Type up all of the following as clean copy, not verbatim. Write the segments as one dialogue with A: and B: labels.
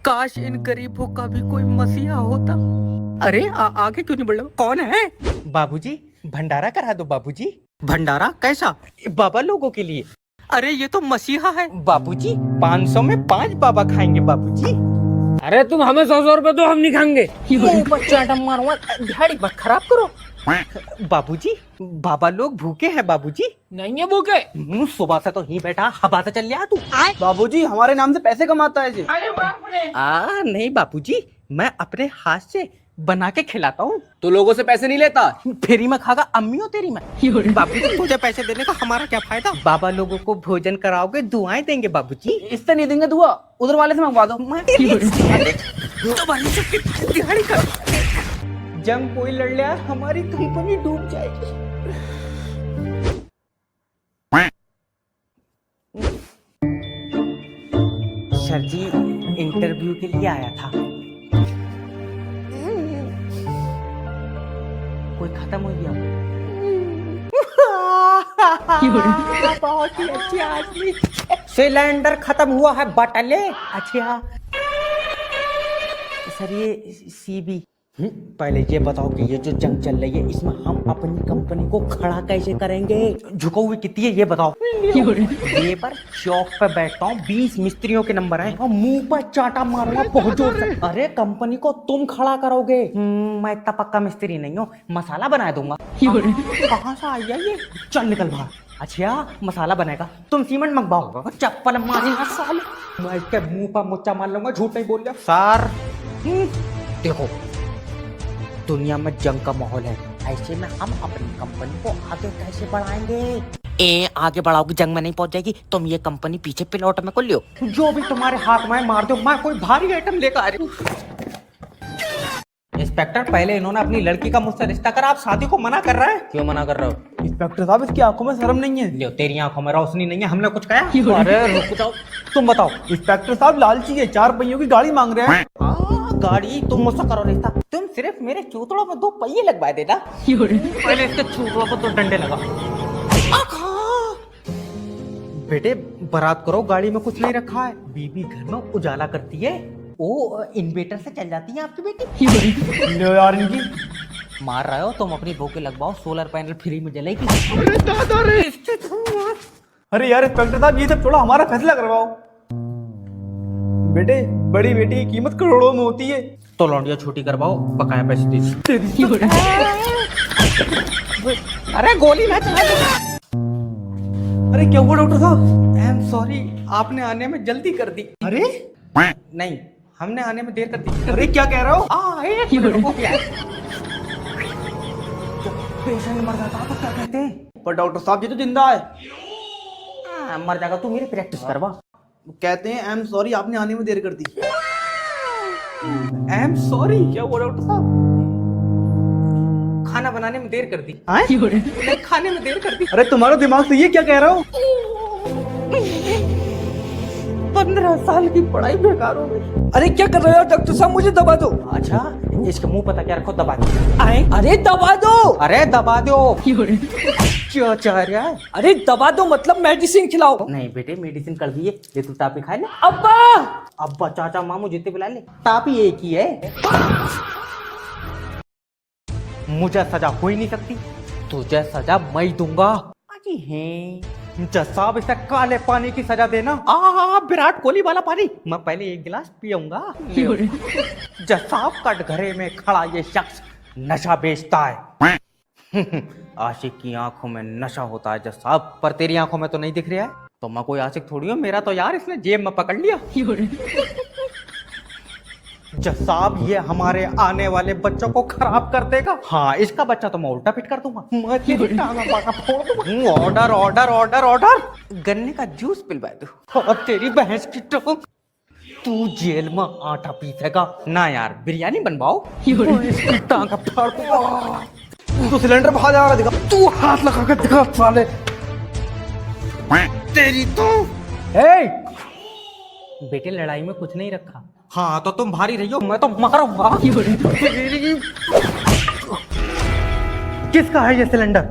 A: काश इन गरीबों का भी कोई मसीहा होता। अरे आगे क्यों नहीं बढ़ रहा? कौन है?
B: बाबूजी भंडारा करा दो बाबूजी।
A: भंडारा कैसा?
B: बाबा लोगों के लिए।
A: अरे ये तो मसीहा है।
B: बाबूजी 500 में 5 बाबा खाएंगे बाबूजी।
C: अरे तुम हमें 100 रुपए दो, हम नहीं खाएंगे।
B: बच्चा मारवा दिहाड़ी मत खराब करो। बाबूजी बाबा लोग भूखे हैं बाबूजी।
C: नहीं है भूखे।
B: सुबह से तो ही बैठा, हवा से चल लिया तू।
D: बाबूजी हमारे नाम से पैसे कमाता है जी।
B: नहीं बाबूजी, मैं अपने हाथ से बना के खिलाता हूँ।
C: तो लोगों से पैसे नहीं लेता।
B: फ्री में खागा अम्मी हो तेरी मैं।
A: बाबूजी तुझे पैसे देने का हमारा क्या फायदा?
B: बाबा लोगों को भोजन कराओगे, दुआएं देंगे बाबूजी।
D: इससे नहीं देंगे दुआ, उधर वाले से मंगवा दो।
A: दिहाड़ी कर।
B: जंग कोई लड़ लिया हमारी कंपनी डूब जाएगी। सर जी इंटरव्यू के लिए आया था। कोई खत्म हो गया। बहुत ही अच्छे आदमी। सिलेंडर खत्म हुआ है, बटले। अच्छा सर ये सीबी। पहले ये बताओ कि ये जो जंग चल रही है इसमें हम अपनी कंपनी को खड़ा कैसे करेंगे? झुका हुई कितनी है ये बताओ। लेबर चौक पे बैठता हूँ, 20 मिस्त्रियों के नंबर आए और मुंह पर चाटा मारूंगा बहुत जोर से। अरे कंपनी को तुम खड़ा करोगे। मैं इतना पक्का मिस्त्री नहीं हूँ, मसाला बना दूंगा। कहाँ से आई है ये? चल निकल बाहर। अच्छा मसाला बनेगा, तुम सीमेंट मंगवाओगे, चप्पल मारी साले। मैं इसके मुंह पर मुच्चा मार लूंगा, झूठ नहीं बोल रहा सर। देखो दुनिया में जंग का माहौल है, ऐसे में हम अपनी कंपनी को आगे कैसे बढ़ाएंगे? आगे बढ़ाओगे जंग में नहीं पहुंच जाएगी। तुम ये कंपनी पीछे पिलौट में को लियो, जो भी तुम्हारे हाथ में मार दो। मैं कोई भारी आइटम लेकर आ रही हूँ। इंस्पेक्टर पहले इन्होंने अपनी लड़की का मुझसे रिश्ता करा, आप शादी को मना कर रहे हैं। क्यों मना कर रहे हो?
D: इंस्पेक्टर साहब इसकी आंखों में शर्म नहीं है।
B: लियो तेरी आंखों में रोशनी नहीं है, हमने कुछ कहा? अरे रुक जाओ, तुम बताओ।
D: इंस्पेक्टर साहब लालची है, 4 पहियों की गाड़ी मांग रहे हैं।
B: गाड़ी तुम मुझसे करो रिश्ता, तुम सिर्फ मेरे चूतड़ों में 2 पहिए लगवा देना। पहले इसके चूतड़ों को 2 डंडे लगा। बेटे बारात करो, गाड़ी में कुछ नहीं रखा है। बीबी घर में उजाला करती है, वो इन्वेटर से चल जाती है आपकी बेटी।
D: लो यार इनकी
B: मार रहे हो तुम, अपनी भूखे लगवाओ, सोलर पैनल फ्री में जलेगी।
D: अरे यार इंस्पेक्टर साहब ये सब छोड़ो, हमारा फैसला करवाओ। बेटे बड़ी बेटी की कीमत करोड़ों में होती है।
B: तो लौंडिया छोटी करवाओ, बकाया पैसे दे दीजिए। अरे गोली ना चला।
D: अरे क्या हुआ डॉक्टर साहब?
B: आई एम सॉरी, आपने आने में जल्दी कर दी।
D: अरे
B: नहीं, हमने आने में देर कर दी।
D: अरे क्या कह रहे हो?
B: एक मिनट रुको, क्या है? पेशेंट मर जाता तो क्या कहते हैं?
D: पर डॉक्टर साहब ये तो जिंदा है।
B: मर जाएगा, तू मेरी प्रैक्टिस करवा।
D: कहते हैं आई एम सॉरी आपने आने में देर कर दी।
B: आई एम सॉरी,
D: क्या हुआ डॉक्टर साहब?
B: खाना बनाने में देर कर दी।
D: नहीं
B: खाने में देर कर दी।
D: अरे तुम्हारा दिमाग सही है, क्या कह रहे हो?
B: 15 साल की पढ़ाई बेकार हो गई।
C: अरे क्या कर रहे हो डॉक्टर साहब, मुझे दबा दो।
B: अच्छा इसके मुंह पता क्या रखो, दबा दो।
C: अरे दबा दो।
B: अरे दबा दो। क्या चाह रहा है?
C: अरे दबा दो मतलब मेडिसिन खिलाओ।
B: नहीं बेटे मेडिसिन कर दिए, ले तू टापी खा ले।
C: अब्बा
B: अब्बा चाचा मामू जितने बुला ले, टापी एक ही है। मुझे सजा हो ही नहीं सकती, तुझे सजा मैं दूंगा। अजी है जज साहब, इसे काले पानी की सजा देना। विराट कोहली वाला पानी। मैं पहले 1 गिलास पीऊंगा। जज साहब कटघरे में खड़ा ये शख्स नशा बेचता है। आशिक की आंखों में नशा होता है जज साहब, पर तेरी आंखों में तो नहीं दिख रहा है। तो मैं कोई आशिक थोड़ी हूँ, मेरा तो यार इसने जेब में पकड़ लिया। जज साहब ये हमारे आने वाले बच्चों को खराब कर देगा। हाँ इसका बच्चा तो मैं उल्टा फिट कर दूंगा। मैं तेरी टांगा पाका फोड़ दूंगा। ऑर्डर ऑर्डर ऑर्डर ऑर्डर, गन्ने का जूस पिलवा दो। और तेरी भैंस की टोक, तू जेल में आटा पीसेगा ना यार, बिरयानी बनवाओ। इसकी टांगा फाड़ दूंगा।
D: तू सिलेंडर बाहर जा रहा दिखा, तू हाथ लगा कर दिखा साले।
B: तेरी तो बेटे लड़ाई में कुछ नहीं रखा। हाँ तो तुम भारी रही हो, मैं तो मारूंगा। किसका है ये सिलेंडर?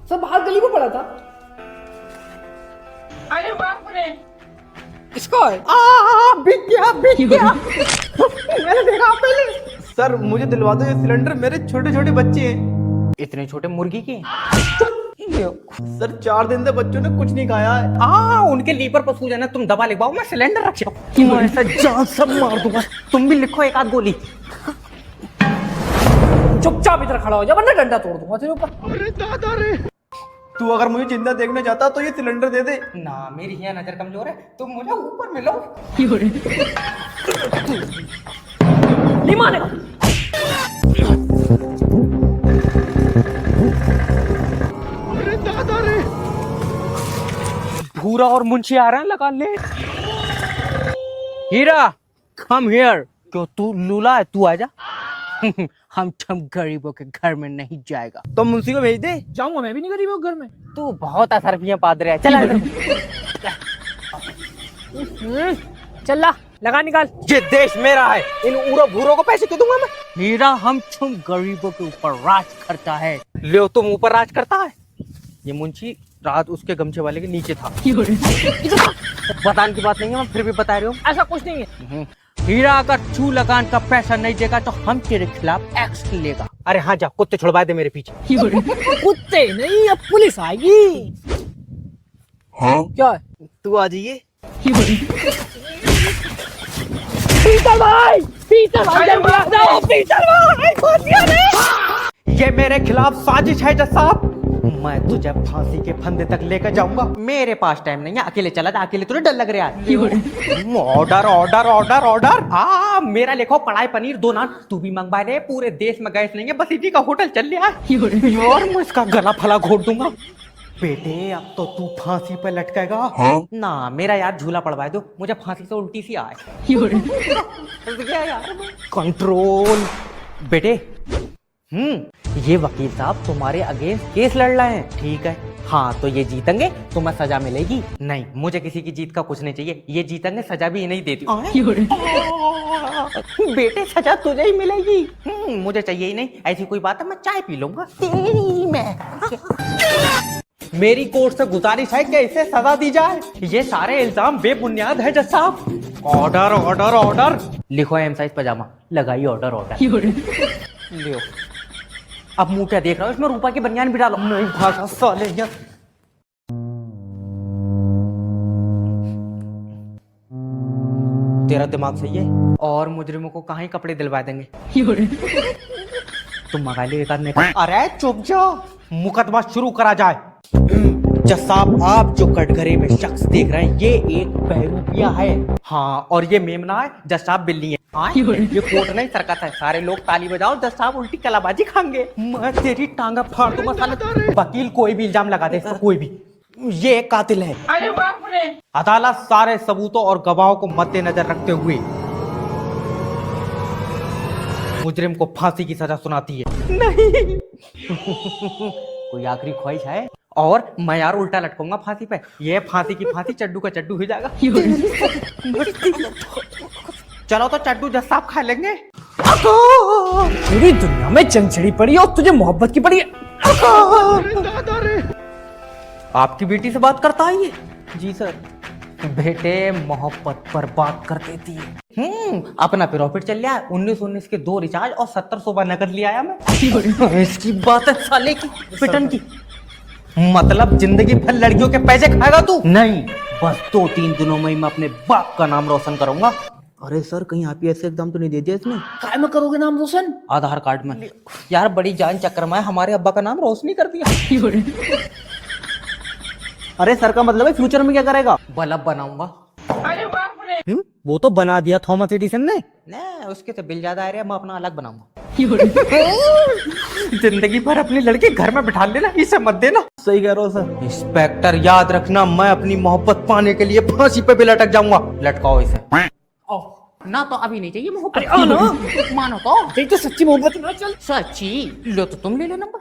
C: सब बाहर गली में पड़ा था।
A: अरे बाप रे,
C: इसका है।
B: बिक गया।
D: सर मुझे दिलवा दो ये सिलेंडर, मेरे छोटे छोटे बच्चे हैं।
B: इतने छोटे मुर्गी के
D: सर 4 दिन से बच्चों ने कुछ नहीं खाया है।
B: उनके लीवर पर सूजन है, तुम दवा लिखवाओ, मैं सिलेंडर रख तुम्हें ऐसा जान सब मार दूंगा। तुम भी लिखो एक आध गोली।
C: चुपचाप इधर खड़ा हो जा वरना डंडा तोड़ दूंगा तेरे ऊपर।
D: तू अगर मुझे जिंदा देखना चाहता तो ये सिलेंडर दे दे।
B: ना मेरी यहाँ नजर कमजोर है, तुम मुझे ऊपर मिलो।
C: नहीं मानेगा।
B: भूरा और मुंशी आ रहे हैं, लगा ले। हीरा कम हियर। क्यों तू लूला है, तू आजा। हम गरीबों के घर में नहीं जाएगा।
D: तो मुंशी को भेज दे।
C: जाऊंगा मैं भी नहीं गरीब हूँ घर में।
B: तू बहुत असरफियां पाद रहा है, चला
C: चल ला लगा निकाल।
B: ये देश मेरा है, इन उरो भूरो को पैसे क्यों दूंगा मैं? हीरा हम गरीबों के ऊपर राज करता है। ले तुम ऊपर राज करता है। ये मुंशी रात उसके गमछे वाले के नीचे था। बताने की बात नहीं है, मैं फिर भी बता रही हूँ।
C: ऐसा कुछ नहीं है।
B: हीरा अगर चू लगान का पैसा नहीं देगा तो हम तेरे खिलाफ एक्शन लेगा। अरे हाँ जा, कुत्ते छुड़वा दे मेरे पीछे।
C: कुत्ते नहीं, अब पुलिस आएगी।
D: हाँ
C: क्या है?
D: तू आ जाइए।
C: पीटर भाई, पीटर भाई, पीटर भाई।
B: ये मेरे खिलाफ साजिश है जज साहब। मैं तुझे फांसी के फंदे तक लेकर जाऊंगा। मेरे पास टाइम नहीं है, अकेले चला था। अकेले तुझे डर लग रहा है। Order order order order. हाँ मेरा लिखो कढ़ाई पनीर 2 नान। तू भी मंगवा ले, पूरे देश में गैस नहीं है, बस इसी का होटल चल रहा है। और मैं इसका गला फला घोट दूंगा। बेटे अब तो तू फांसी पे लटकेगा। हाँ? ना मेरा यार झूला पड़वा दो, मुझे फांसी से उल्टी सी आए। कंट्रोल बेटे। ये वकील साहब तुम्हारे अगेंस्ट केस लड़ रहे हैं, ठीक है। हाँ तो ये जीतेंगे, तुम्हें सजा मिलेगी। नहीं मुझे किसी की जीत का कुछ नहीं चाहिए, ये जीतेंगे, सजा भी नहीं देती। बेटे सजा तुझे ही मिलेगी। मुझे चाहिए ही नहीं, ऐसी कोई बात है मैं चाय पी लूंगा। तेरी मैं मेरी कोर्ट से गुजारिश है कि इसे सजा दी जाए। ये सारे इल्जाम बेबुनियाद है जज साहब। Order order order. लिखो एम साइज पजामा, लगाइए ऑर्डर ऑर्डर। लियो। अब मुंह क्या देख रहा हो, इसमें रूपा की बनियान भी डालो। नहीं भागा साले। तेरा दिमाग सही है, और मुजरिमों को कहाँ ही कपड़े दिलवा देंगे। तुम मंगा ले एक आदमी। अरे चुप जाओ, मुकदमा शुरू करा जाए। जज साहब आप जो कटघरे में शख्स देख रहे हैं ये एक बहरूपिया है। हाँ और ये मेमना है, जज साहब बिल्ली है। ये कोर्ट नहीं सरकत है, सारे लोग ताली बजाओ, जज साहब उल्टी कलाबाजी खाएंगे। मैं तेरी टांगा फाड़ दूंगा साले। वकील कोई भी इल्जाम लगा दे, कोई भी। ये एक कातिल है।
C: अरे बाप रे।
B: अदालत सारे सबूतों और गवाहों को मद्देनजर रखते हुए मुजरिम को फांसी की सजा सुनाती है। नहीं कोई आखिरी ख्वाहिश है? और मैं यार उल्टा लटकूंगा फांसी पे। ये फांसी की फांसी, चड्डू का चड्डू हो जाएगा। चलो तो चड्डू जज साहब खा लेंगे।
C: पूरी दुनिया में जंग छिड़ी पड़ी और तुझे मोहब्बत की पड़ी है।
B: आपकी बेटी से बात करता है ये? जी सर। बेटे मोहब्बत पर बात कर देती है। अपना प्रॉफिट चल रहा है। 19 के 2 रिचार्ज और 70 सुबह नकद ले आया मैं। इसकी बात है साले की पिटन की। मतलब जिंदगी भर लड़कियों के पैसे खाएगा तू? नहीं, बस 2-3 दिनों में मैं अपने बाप का नाम रोशन करूंगा।
D: अरे सर कहीं आप ही ऐसे एकदम तो नहीं दे दिया इसने?
C: काय में करोगे नाम रोशन?
B: आधार कार्ड में। यार बड़ी जान चक्कर में हमारे अब्बा का नाम रोशन कर दिया।
D: अरे सर का मतलब है फ्यूचर में क्या करेगा?
B: बल्ब बनाऊंगा।
C: अरे बाप रे।
D: वो तो बना दिया थॉमस एडिसन ने।
B: नहीं उसके तो बिल ज्यादा आ रहे हैं, मैं अपना अलग बनाऊंगा। जिंदगी भर अपनी लड़की घर में बिठा लेना, इसे मत देना।
D: सही कह रहे हो सर।
B: इंस्पेक्टर याद रखना, मैं अपनी मोहब्बत पाने के लिए फांसी पे भी लटक जाऊंगा। लटकाओ इसे। ना तो अभी नहीं चाहिए मोहब्बत।
C: अरे ना
B: मानो तो।
C: यही तो सच्ची मोहब्बत ना। चल
B: सच्ची लो तो तुम ले लो नंबर।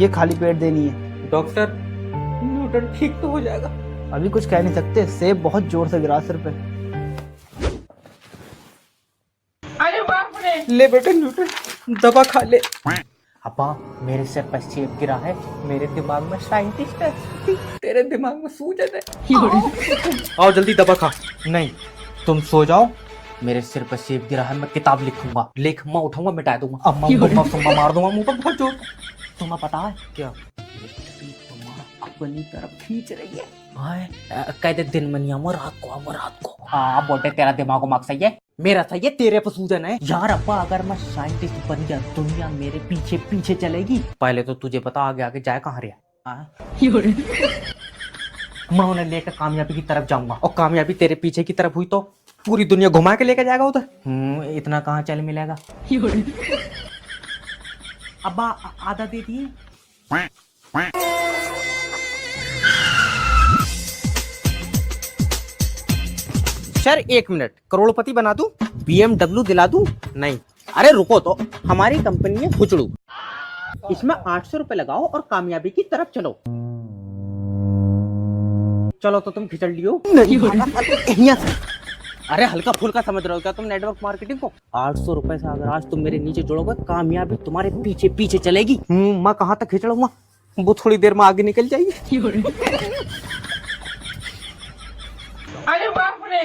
D: ये खाली पेट देनी है।
B: डॉक्टर न्यूटन ठीक तो हो जाएगा।
D: अभी कुछ कह नहीं सकते, सेब बहुत जोर से गिरा सिर पे।
C: अरे बाप रे।
B: ले बेटे न्यूटन दवा खा ले। अब्बा मेरे सिर पर सेब गिरा है, मेरे दिमाग में साइंटिस्ट है, तेरे दिमाग में सूजन है। आओ जल्दी दवा खा। नहीं तुम सो जाओ, मेरे सिर पर सेब गिरा है, मैं किताब लिखूंगा, लेखमा उठाऊंगा, मिटा दूंगा, अम्मा को मार दूंगा मुंह पर बहुत जोर। तुम्हें पता है क्या, तुम्हारा अपनी तरफ खींच रही है। कहते दिन में नहीं, रात को। हाँ बोटे, तेरा दिमाग मार्ग सही है, मेरा सही है, तेरे पर सूजन है। यार अब्बा, अगर मैं साइंटिस्ट बन गया, दुनिया मेरे पीछे पीछे चलेगी। पहले तो तुझे पता आगे आगे जाए कहाँ रहा। मैं उन्हें लेकर कामयाबी की तरफ जाऊंगा, और कामयाबी तेरे पीछे की तरफ हुई तो पूरी दुनिया घुमा के लेकर जाएगा उधर। इतना कहाँ चल मिलेगा। अब्बा आधा दे दिए। सर 1 मिनट, करोड़पति बना दूं, BMW दिला दूं? नहीं, अरे रुको तो, हमारी कंपनी है हुचड़ू, इसमें 800 रुपए लगाओ और कामयाबी की तरफ चलो। चलो तो तुम खिचड़ लियो। अरे हल्का फुल्का समझ रहे हो क्या तुम नेटवर्क मार्केटिंग को? 800 रुपए से अगर आज तुम मेरे नीचे जुड़ोगे, कामयाबी तुम्हारे पीछे पीछे चलेगी। मैं कहाँ तक खिचड़ूंगा, वो थोड़ी देर में आगे निकल जाएगी।
A: अरे बाप रे,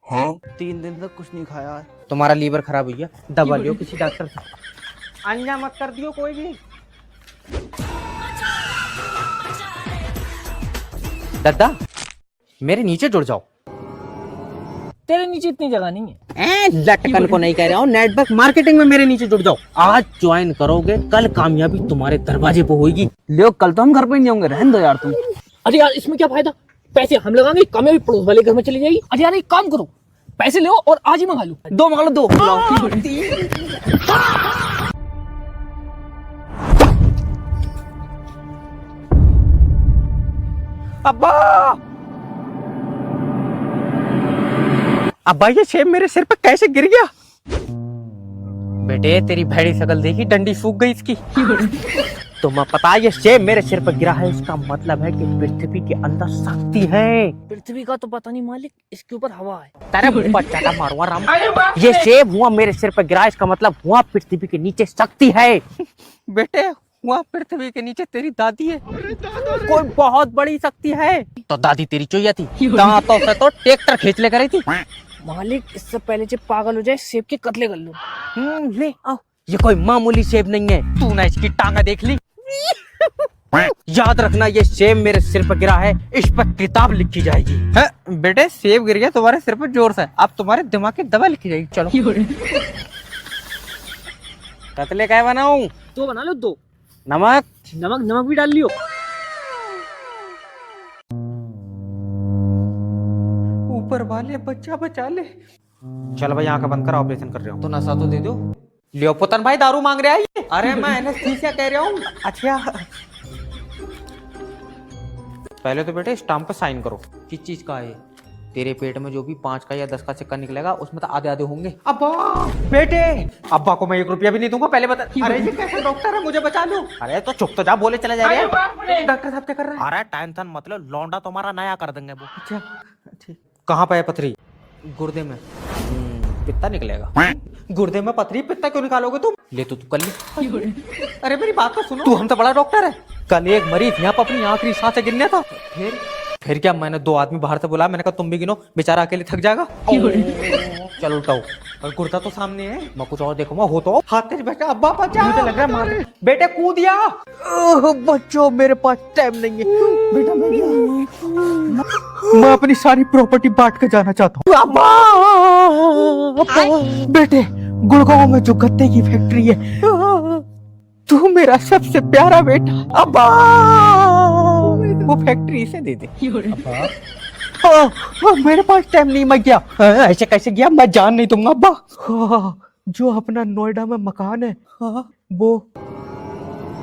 D: हाँ 3 दिन तक कुछ नहीं खाया है।
B: तुम्हारा लीवर खराब हुई है, दवा लियो किसी डॉक्टर से। अंजा मत कर दियो कोई भी। दादा मेरे नीचे जुड़ जाओ।
C: तेरे नीचे इतनी जगह नहीं है।
B: लटकन को नहीं कह रहा हूँ, नेटवर्क मार्केटिंग में मेरे नीचे जुड़ जाओ। आज ज्वाइन करोगे, कल कामयाबी तुम्हारे दरवाजे पे होगी।
C: लियो, कल तो हम घर पे नहीं होंगे, रहने दो यार तुम। अरे यार इसमें क्या फायदा, पैसे हम लगाएंगे, कामयाबी पड़ोस वाले घर में चली जाएगी। अरे यार एक काम करो, पैसे लो और आज ही मंगा लो। 2 मंगा लो, 2
B: अब्बा ये सेब मेरे सिर पे कैसे गिर गया? बेटे तेरी भैड़ी शकल देखी, डंडी सूख गई इसकी। तुम्हें पता है ये सेब मेरे सिर पर गिरा है, इसका मतलब है कि पृथ्वी के अंदर शक्ति है।
C: पृथ्वी का तो पता नहीं मालिक, इसके ऊपर हवा है।
B: तेरे मुंह पर चाटा मारूंगा राम। ये सेब हुआ मेरे सिर पर गिरा, इसका मतलब हुआ पृथ्वी के नीचे शक्ति है। बेटे हुआ पृथ्वी के नीचे तेरी दादी है, कोई बहुत बड़ी शक्ति है। तो दादी तेरी चोइया थी, दांतों से तो ट्रैक्टर खींच ले कर रही थी।
C: मालिक इससे पहले जब पागल हो जाए, सेब के कतले कर लो।
B: ले आओ, ये कोई मामूली सेब नहीं है, तू ना इसकी टांगा देख ली। याद रखना ये सेब मेरे सिर पर गिरा है, इस पर किताब लिखी जाएगी। बेटे सेब गिर गया तुम्हारे सिर पर जोर से, अब तुम्हारे दिमाग की दवा लिखी जाएगी। चलो कतले क्या बनाऊं?
C: तो बना लो 2।
B: नमक
C: भी डाल लियो।
B: ऊपर वाले बच्चा बचा ले। चल भाई आंख बंद कर, ऑपरेशन कर रहे हो तो नशा तो दे दो। लियो पुतन भाई दारू मांग रहा है ये। अरे मैं एनेस्थीसिया कह रहा हूँ। अच्छा पहले तो बेटे स्टाम्प पे साइन करो। किस चीज का है? तेरे पेट में जो भी 5 का या 10 का सिक्का निकलेगा उसमें तो आधे आधे होंगे। अब्बा बेटे, अब्बा को मैं 1 रुपया भी नहीं दूंगा, पहले बता। अरे ये कैसा डॉक्टर है, मुझे बचा लो। अरे तो चुप तो जा, बोले चले जा रहे हैं। डॉक्टर साहब क्या कर रहे हैं? अरे टेंशन मतलब लौंडा तुम्हारा नया कर देंगे वो। अच्छा ठीक। कहाँ पे है पथरी? गुर्दे में। पित्ता निकलेगा। गुर्दे में पथरी, पित्ता क्यों निकालोगे तुम? ले तो तू कर ले। अरे मेरी बात तो सुनो, तू हमसे बड़ा डॉक्टर है। कल एक मरीज यहाँ पर अपनी आखिरी सांसें गिनने था, फिर क्या मैंने 2 आदमी बाहर से बुलाया, मैंने कहा तुम भी गिनो, बेचारा अकेले थक जाएगा। चलो उठाओ, और गुर्दा तो सामने है, मैं कुछ और देखूंगा। हो तो हाथ तेज बेटा, अब्बा बचा, मुझे लग रहा है मार बेटे कूदिया। बच्चों मेरे पास टाइम नहीं है बेटा, मैं अपनी सारी प्रॉपर्टी बांट के जाना चाहता हूँ। बेटे गुड़गांव में जो गत्ते की फैक्ट्री है, तू मेरा सबसे प्यारा बेटा, अब्बा वो फैक्ट्री से दे दे। मेरे पास टाइम नहीं, मैं गया। ऐसे कैसे गया, मैं जान नहीं दूंगा अब्बा। जो अपना नोएडा में मकान है वो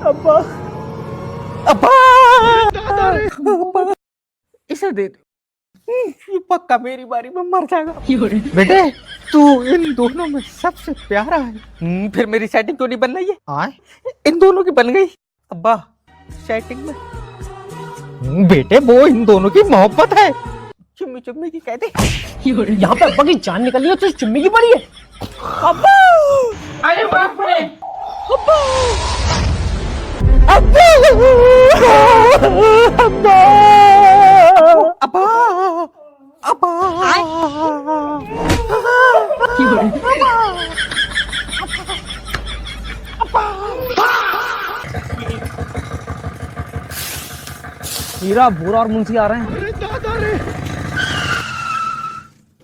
B: अब्बा अब्बा इसे दे दे, पक्का मेरी बारी में मर जाएगा। बेटे तू इन दोनों में सबसे प्यारा है। फिर मेरी सेटिंग क्यों नहीं बन रही है? इन दोनों की बन गई अब्बा सेटिंग में। बेटे वो इन दोनों की मोहब्बत है, चुम्मी चुम्मी की कहते।
C: यहाँ पे अब्बा की जान निकली है तो चुम्मी की पड़ी है।
B: अब्बा
A: अरे बाप रे,
B: अब्बा अब्बा अब्बा अब्बा अब्बा
C: हीरा भूरा और मुंशी आ रहे हैं।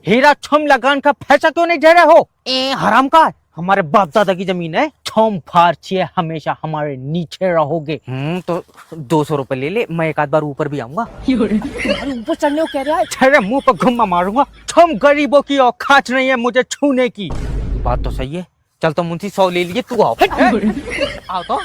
B: हीरा छम लगान का पैसा क्यों नहीं दे रहे हो? हराम का हमारे बाप दादा की जमीन है। छम फार्चिए हमेशा हमारे नीचे रहोगे। तो 200 रुपए ले ले, मैं एक आध बार ऊपर भी आऊंगा।
C: तुम्हारे ऊपर चढ़ने को कह रहा है।
B: तेरे मुंह पर घुम्मा मारूंगा। छम गरीबों की औकात नहीं है मुझे छूने की। बात तो सही है। चल तो मुंशी 100 ले लिए, तू आओ। आओ तो।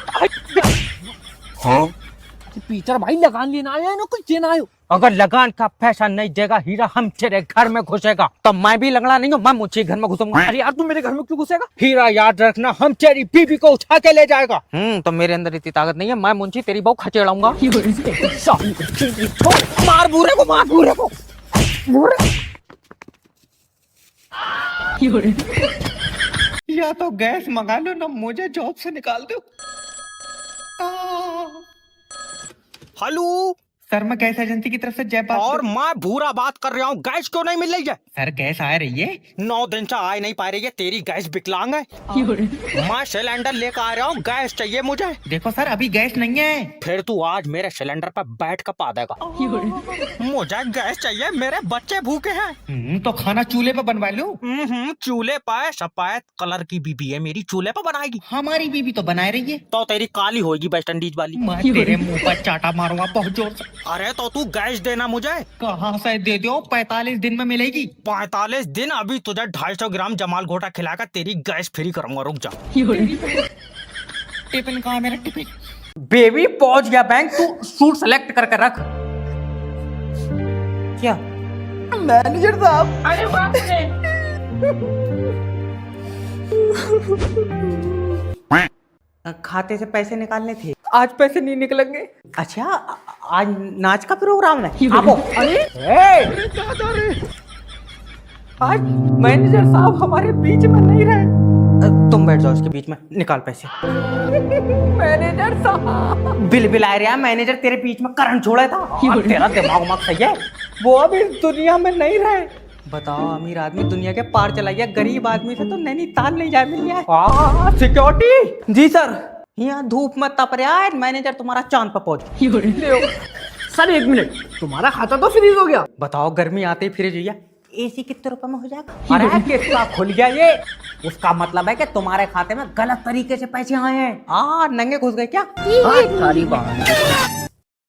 C: पीटर भाई लगान लेना आया है ना कुछ देना आयो।
B: अगर लगान का पैसा नहीं देगा हीरा, हम तेरे घर में घुसेगा। तो मैं भी लंगड़ा नहीं हूँ, मैं मुझे घर में घुसूंगा।
C: अरे यार तू मेरे घर में क्यों घुसेगा?
B: हीरा याद रखना, हम तेरी बीबी को उठा के ले जाएगा। तो मेरे अंदर इतनी ताकत नहीं है, मैं मुंशी तेरी बहू खचेड़ाऊंगा।
C: मार बूरे को, मार बूरे को।
B: या तो गैस मंगा लो ना मुझे जॉब से निकाल दो।
E: हेलो
B: सर, मैं गैस एजेंसी की तरफ से जयपाल।
E: और मैं भूरा बात कर रहा हूँ। गैस क्यों नहीं मिल रही है?
B: सर गैस आ रही है।
E: 9 दिन से आ नहीं पा रही है। तेरी गैस विकलांग है। मैं सिलेंडर लेकर आ रहा हूँ, गैस चाहिए मुझे।
B: देखो सर, अभी गैस नहीं है।
E: फिर तू आज मेरे सिलेंडर पर बैठ कर पा देगा। मुझे गैस चाहिए, मेरे बच्चे भूखे हैं।
B: तो खाना चूल्हे पे बनवा लो।
E: चूल्हे पर सफेद कलर की बीबी है मेरी, चूल्हे पर बनाएगी।
B: हमारी बीबी तो बना रही है।
E: तो तेरी काली होगी वेस्ट इंडीज वाली।
B: मैं तेरे मुंह पर चाटा मारूंगा बहुत जोर से।
E: अरे तो तू गैस देना मुझे।
B: कहाँ से दे दो? 45 दिन में मिलेगी।
E: 45 दिन? अभी तुझे 250 ग्राम जमाल घोटा खिलाकर तेरी गैस फ्री करूंगा, रुक जा।
B: टिफिन कहाँ है मेरा टिफिन? बेबी पहुंच गया बैंक, तू सूट सेलेक्ट करके रख। क्या
D: मैनेजर साहब?
A: अरे बाप रे।
B: खाते से पैसे निकालने थे।
A: आज पैसे नहीं निकलेंगे।
B: अच्छा, आज नाच का प्रोग्राम है। आपो।
A: आज मैनेजर साहब हमारे बीच में नहीं रहे।
B: तुम बैठ जाओ इसके बीच में, निकाल पैसे।
A: मैनेजर साहब।
B: बिल आया, मैनेजर तेरे बीच में करंट छोड़ा था। और तेरा दिमाग सही है।
A: वो अब इस दुनिया में नहीं रहे।
B: बताओ, अमीर आदमी दुनिया के पार चला गया, गरीब आदमी से तो नैनीताल नहीं जा मिल गया।
A: सिक्योरिटी जी सर।
B: यहाँ धूप में तप रहा है, मैनेजर तुम्हारा चांद पर पहुंच गया।
C: सर 1 मिनट, तुम्हारा खाता तो फ्रीज हो गया।
B: बताओ, गर्मी आते ही फ्रिज भैया एसी कितने रुपए में हो जाएगा? अरे किसका खुल गया ये? उसका मतलब है कि तुम्हारे खाते में गलत तरीके से पैसे आए हैं। नंगे घुस गए क्या?
C: सारी बात